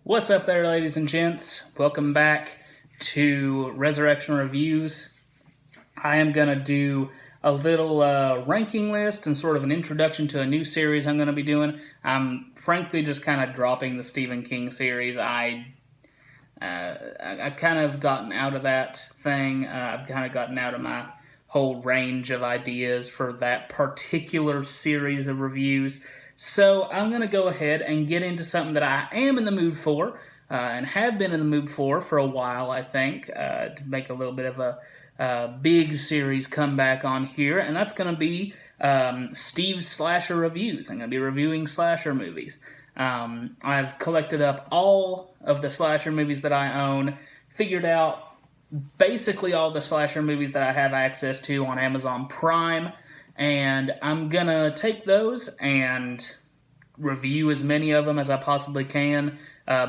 What's up there, ladies and gents? Welcome back to Resurrection Reviews. I am going to do a little ranking list and sort of an introduction to a new series I'm going to be doing. I'm frankly just kind of dropping the Stephen King series. I've kind of gotten out of that thing. I've kind of gotten out of my whole range of ideas for that particular series of reviews. So I'm going to go ahead and get into something that I am in the mood for, and have been in the mood for a while, I think, to make a little bit of a big series comeback on here, and that's going to be Steve's Slasher Reviews. I'm going to be reviewing slasher movies. I've collected up all of the slasher movies that I own, figured out basically all the slasher movies that I have access to on Amazon Prime, and I'm gonna take those and review as many of them as I possibly can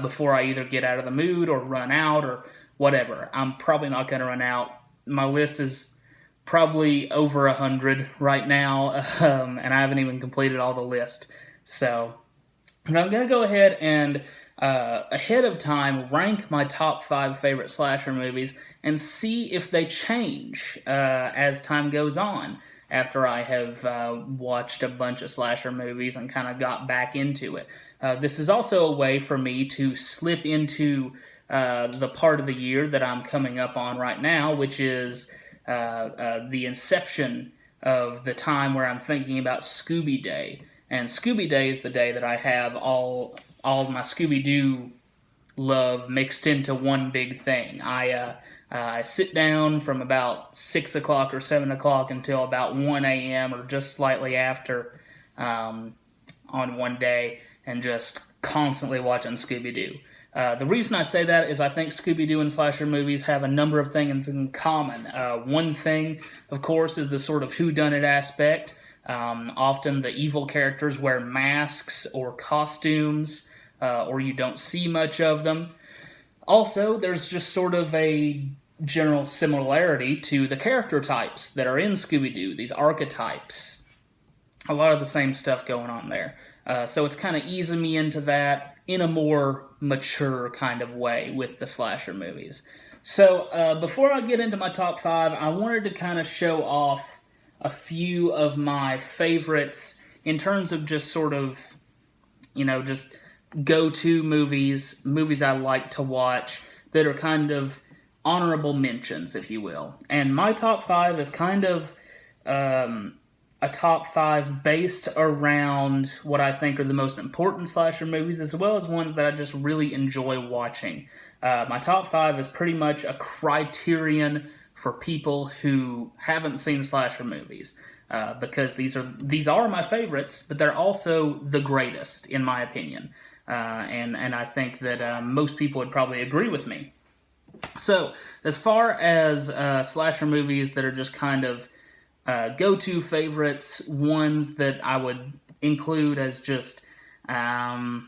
before I either get out of the mood or run out or whatever. I'm probably not gonna run out. My list is probably over 100 right now, and I haven't even completed all the list. So, but I'm gonna go ahead and ahead of time rank my top 5 favorite slasher movies and see if they change as time goes on, after I have watched a bunch of slasher movies and kind of got back into it. This is also a way for me to slip into the part of the year that I'm coming up on right now, which is the inception of the time where I'm thinking about Scooby Day. And Scooby Day is the day that I have all of my Scooby-Doo love mixed into one big thing. I sit down from about 6 o'clock or 7 o'clock until about 1 a.m. or just slightly after on one day, and just constantly watching Scooby-Doo. The reason I say that is I think Scooby-Doo and slasher movies have a number of things in common. One thing, of course, is the sort of whodunit aspect. Often the evil characters wear masks or costumes, or you don't see much of them. Also, there's just sort of a general similarity to the character types that are in Scooby-Doo, these archetypes. A lot of the same stuff going on there. So it's kind of easing me into that in a more mature kind of way with the slasher movies. So before I get into my top 5, I wanted to kind of show off a few of my favorites in terms of just sort of, just go-to movies I like to watch that are kind of honorable mentions, if you will. And my top 5 is kind of a top 5 based around what I think are the most important slasher movies, as well as ones that I just really enjoy watching. My top 5 is pretty much a criterion for people who haven't seen slasher movies, because these are my favorites, but they're also the greatest, in my opinion. And I think that most people would probably agree with me. So, as far as slasher movies that are just kind of go-to favorites, ones that I would include as just, what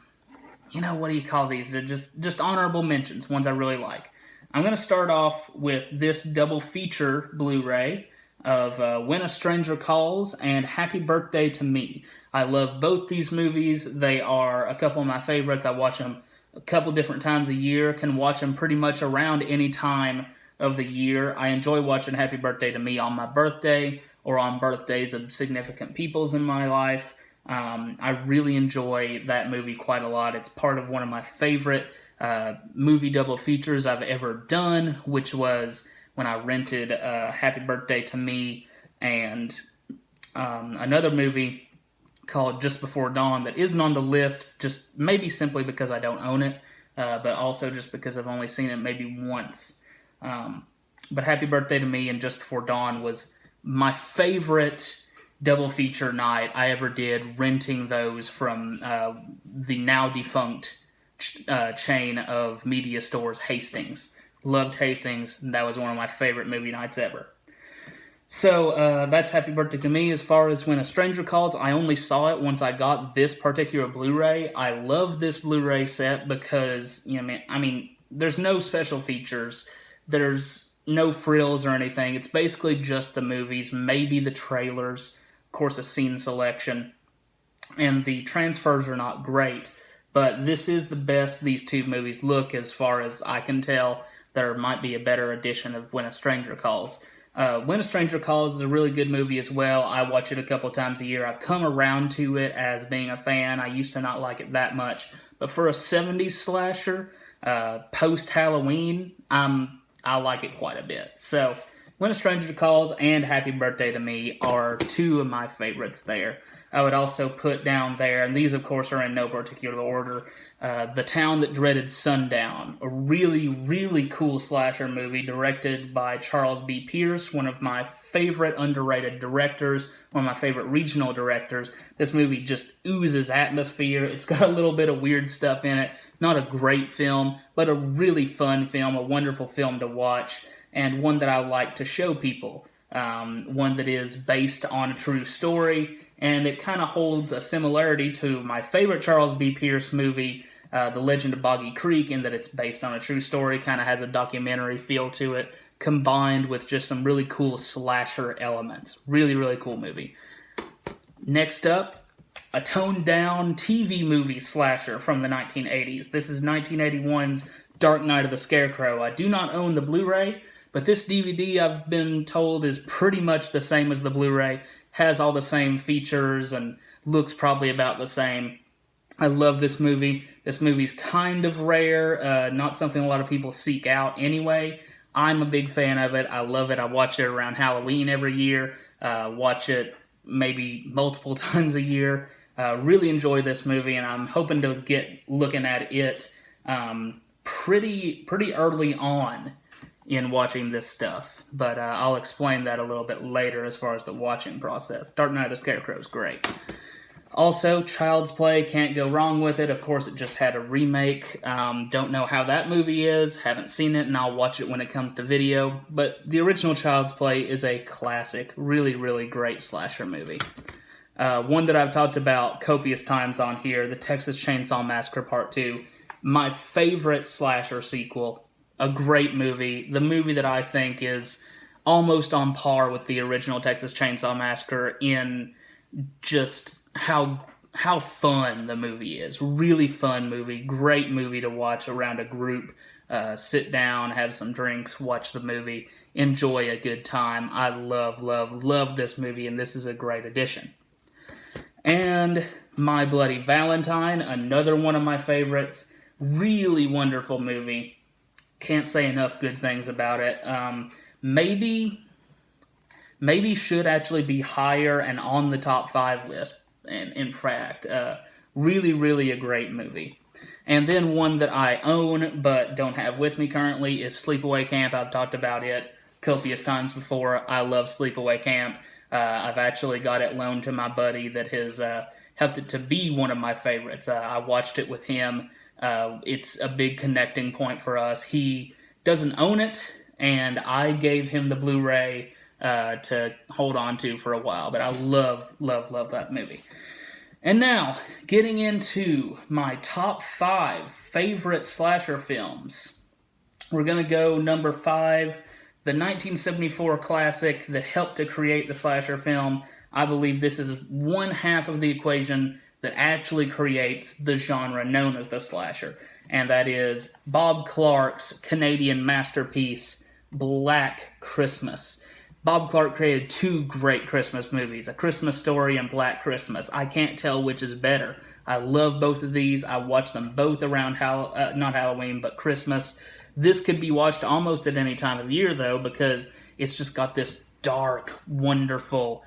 do you call these? They're just honorable mentions, ones I really like. I'm going to start off with this double feature Blu-ray of When a Stranger Calls and Happy Birthday to Me. I love both these movies. They are a couple of my favorites. I watch them a couple different times a year, can watch them pretty much around any time of the year. I enjoy watching Happy Birthday to Me on my birthday or on birthdays of significant peoples in my life. I really enjoy that movie quite a lot. It's part of one of my favorite movie double features I've ever done, which was when I rented Happy Birthday to Me and another movie called Just Before Dawn that isn't on the list, just maybe simply because I don't own it, but also just because I've only seen it maybe once. But Happy Birthday to Me and Just Before Dawn was my favorite double feature night I ever did, renting those from the now defunct chain of media stores, Hastings. Loved Hastings. That was one of my favorite movie nights ever. So that's Happy Birthday to Me. As far as When a Stranger Calls, I only saw it once I got this particular Blu-ray. I love this Blu-ray set because, there's no special features. There's no frills or anything. It's basically just the movies, maybe the trailers, of course a scene selection, and the transfers are not great. But this is the best these two movies look as far as I can tell. There might be a better edition of When a Stranger Calls. When a Stranger Calls is a really good movie as well. I watch it a couple times a year. I've come around to it as being a fan. I used to not like it that much. But for a 70s slasher, post-Halloween, I like it quite a bit. So, When a Stranger Calls and Happy Birthday to Me are two of my favorites there. I would also put down there, and these of course are in no particular order, The Town That Dreaded Sundown, a really, really cool slasher movie directed by Charles B. Pierce, one of my favorite underrated directors, one of my favorite regional directors. This movie just oozes atmosphere. It's got a little bit of weird stuff in it. Not a great film, but a really fun film, a wonderful film to watch, and one that I like to show people. One that is based on a true story, and it kind of holds a similarity to my favorite Charles B. Pierce movie, The Legend of Boggy Creek, in that it's based on a true story, kind of has a documentary feel to it, combined with just some really cool slasher elements. Really, really cool movie. Next up, a toned-down TV movie slasher from the 1980s. This is 1981's Dark Night of the Scarecrow. I do not own the Blu-ray, but this DVD, I've been told, is pretty much the same as the Blu-ray, has all the same features, and looks probably about the same. I love this movie. This movie's kind of rare, not something a lot of people seek out anyway. I'm a big fan of it. I love it. I watch it around Halloween every year, watch it maybe multiple times a year. Really enjoy this movie, and I'm hoping to get looking at it pretty early on in watching this stuff, but I'll explain that a little bit later as far as the watching process. Dark Night of the Scarecrow is great. Also, Child's Play, can't go wrong with it. Of course, it just had a remake. Don't know how that movie is, haven't seen it, and I'll watch it when it comes to video, but the original Child's Play is a classic, really, really great slasher movie. One that I've talked about copious times on here, the Texas Chainsaw Massacre Part 2, my favorite slasher sequel. A great movie. The movie that I think is almost on par with the original Texas Chainsaw Massacre in just how fun the movie is. Really fun movie. Great movie to watch around a group. Sit down, have some drinks, watch the movie, enjoy a good time. I love this movie, and this is a great addition. And My Bloody Valentine, another one of my favorites. Really wonderful movie. Can't say enough good things about it. Maybe should actually be higher and on the top 5 list. And in fact, really a great movie. And then one that I own but don't have with me currently is Sleepaway Camp. I've talked about it copious times before. I love Sleepaway Camp. I've actually got it loaned to my buddy that has helped it to be one of my favorites. I watched it with him. It's a big connecting point for us. He doesn't own it, and I gave him the Blu-ray to hold on to for a while, but I love that movie. And now, getting into my top 5 favorite slasher films. We're going to go number 5, the 1974 classic that helped to create the slasher film. I believe this is one half of the equation that actually creates the genre known as the slasher, and that is Bob Clark's Canadian masterpiece, Black Christmas. Bob Clark created 2 great Christmas movies, A Christmas Story and Black Christmas. I can't tell which is better. I love both of these. I watch them both around, not Halloween, but Christmas. This could be watched almost at any time of year, though, because it's just got this dark, wonderful,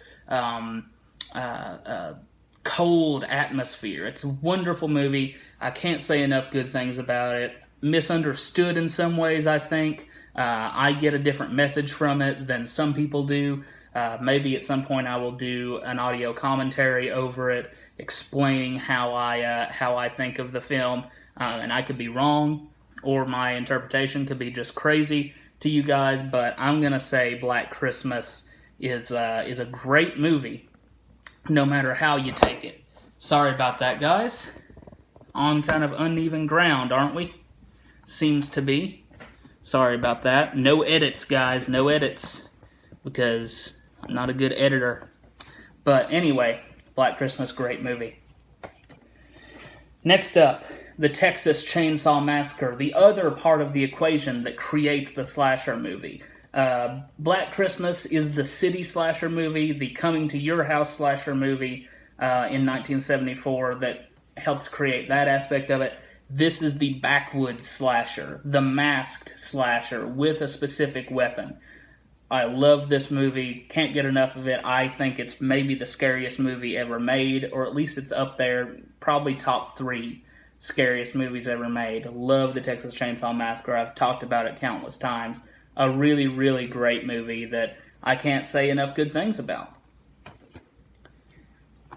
cold atmosphere. It's a wonderful movie. I can't say enough good things about it. Misunderstood in some ways, I think. I get a different message from it than some people do. Maybe at some point I will do an audio commentary over it, explaining how I think of the film, and I could be wrong, or my interpretation could be just crazy to you guys. But I'm gonna say Black Christmas is a great movie, no matter how you take it. Sorry about that, guys. On kind of uneven ground, aren't we? Seems to be. Sorry about that. No edits, guys. No edits. Because I'm not a good editor. But anyway, Black Christmas, great movie. Next up, the Texas Chainsaw Massacre, the other part of the equation that creates the slasher movie. Black Christmas is the city slasher movie, the coming to your house slasher movie in 1974 that helps create that aspect of it. This is the backwoods slasher, the masked slasher with a specific weapon. I love this movie, can't get enough of it. I think it's maybe the scariest movie ever made, or at least it's up there, probably top 3 scariest movies ever made. Love the Texas Chainsaw Massacre. I've talked about it countless times. A really, really great movie that I can't say enough good things about.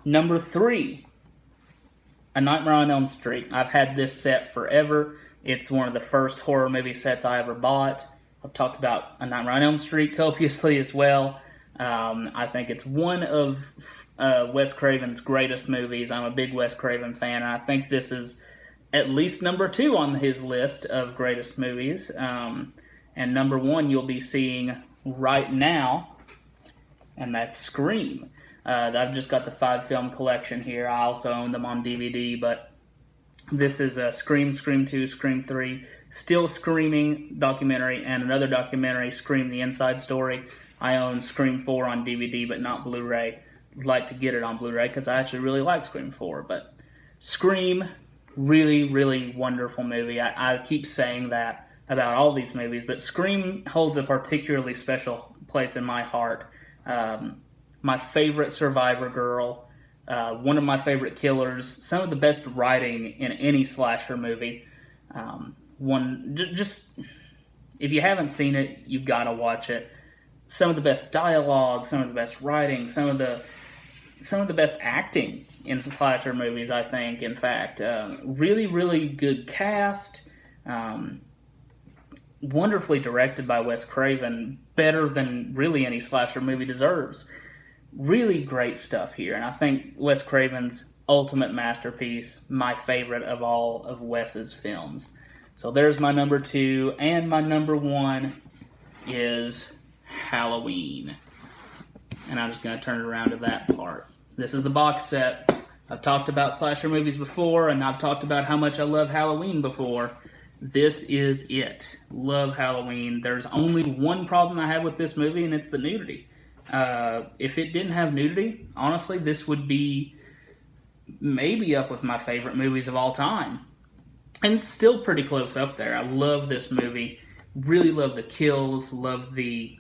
Number 3, A Nightmare on Elm Street. I've had this set forever. It's one of the first horror movie sets I ever bought. I've talked about A Nightmare on Elm Street copiously as well. I think it's one of Wes Craven's greatest movies. I'm a big Wes Craven fan, and I think this is at least number 2 on his list of greatest movies. And number 1 you'll be seeing right now, and that's Scream. I've just got the 5-film collection here. I also own them on DVD, but this is Scream, Scream 2, Scream 3, Still Screaming documentary, and another documentary, Scream the Inside Story. I own Scream 4 on DVD, but not Blu-ray. I'd like to get it on Blu-ray because I actually really like Scream 4. But Scream, really, really wonderful movie. I keep saying that about all these movies, but Scream holds a particularly special place in my heart. My favorite survivor girl, one of my favorite killers, some of the best writing in any slasher movie. Just if you haven't seen it, you've got to watch it. Some of the best dialogue, some of the best writing, some of the best acting in slasher movies, I think. In fact, really, really good cast. Wonderfully directed by Wes Craven, better than really any slasher movie deserves. Really great stuff here, and I think Wes Craven's ultimate masterpiece, my favorite of all of Wes's films. So there's my number 2, and my number 1 is Halloween. And I'm just going to turn it around to that part. This is the box set. I've talked about slasher movies before, and I've talked about how much I love Halloween before. This is it. Love Halloween. There's only one problem I have with this movie, and it's the nudity. If it didn't have nudity, honestly, this would be maybe up with my favorite movies of all time. And it's still pretty close up there. I love this movie. Really love the kills. Love the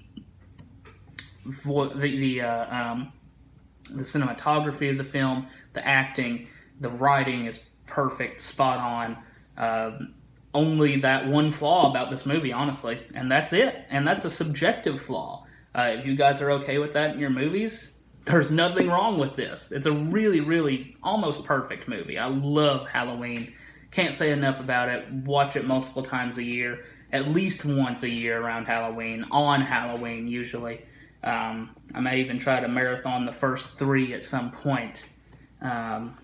cinematography of the film. The acting. The writing is perfect. Spot on. Only that one flaw about this movie, honestly. And that's it. And that's a subjective flaw. If you guys are okay with that in your movies, there's nothing wrong with this. It's a really, really almost perfect movie. I love Halloween. Can't say enough about it. Watch it multiple times a year. At least once a year around Halloween. On Halloween, usually. I may even try to marathon the first 3 at some point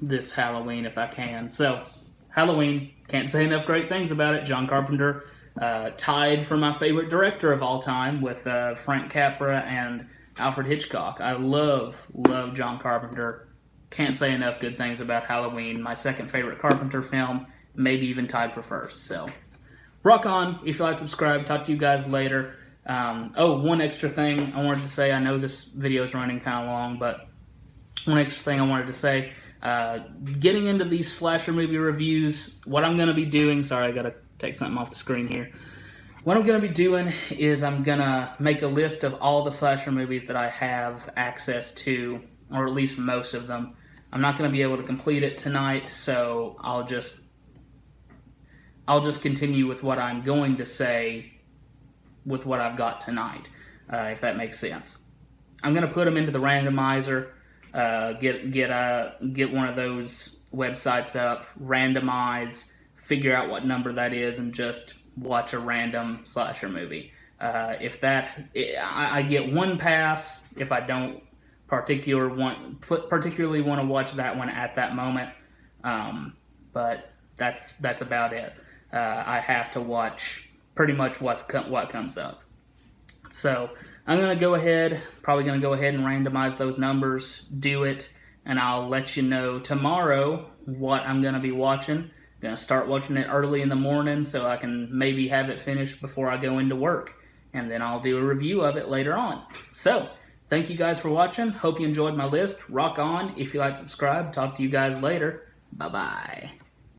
this Halloween if I can. So, Halloween. Can't say enough great things about it. John Carpenter tied for my favorite director of all time with Frank Capra and Alfred Hitchcock. I love John Carpenter. Can't say enough good things about Halloween. My second favorite Carpenter film, maybe even tied for first. So, rock on. If you like, subscribe. Talk to you guys later. One extra thing I wanted to say. I know this video is running kind of long, but one extra thing I wanted to say. Getting into these slasher movie reviews, what I'm going to be doing, sorry, I got to take something off the screen here. What I'm going to be doing is I'm going to make a list of all the slasher movies that I have access to, or at least most of them. I'm not going to be able to complete it tonight, so I'll just continue with what I'm going to say with what I've got tonight, if that makes sense. I'm going to put them into the randomizer. Get one of those websites up, randomize, figure out what number that is, and just watch a random slasher movie. I get one pass if I don't particularly want to watch that one at that moment. But that's about it. I have to watch pretty much what comes up. So I'm going to go ahead and randomize those numbers, do it, and I'll let you know tomorrow what I'm going to be watching. Gonna start watching it early in the morning so I can maybe have it finished before I go into work. And then I'll do a review of it later on. So, thank you guys for watching. Hope you enjoyed my list. Rock on. If you like, subscribe. Talk to you guys later. Bye-bye.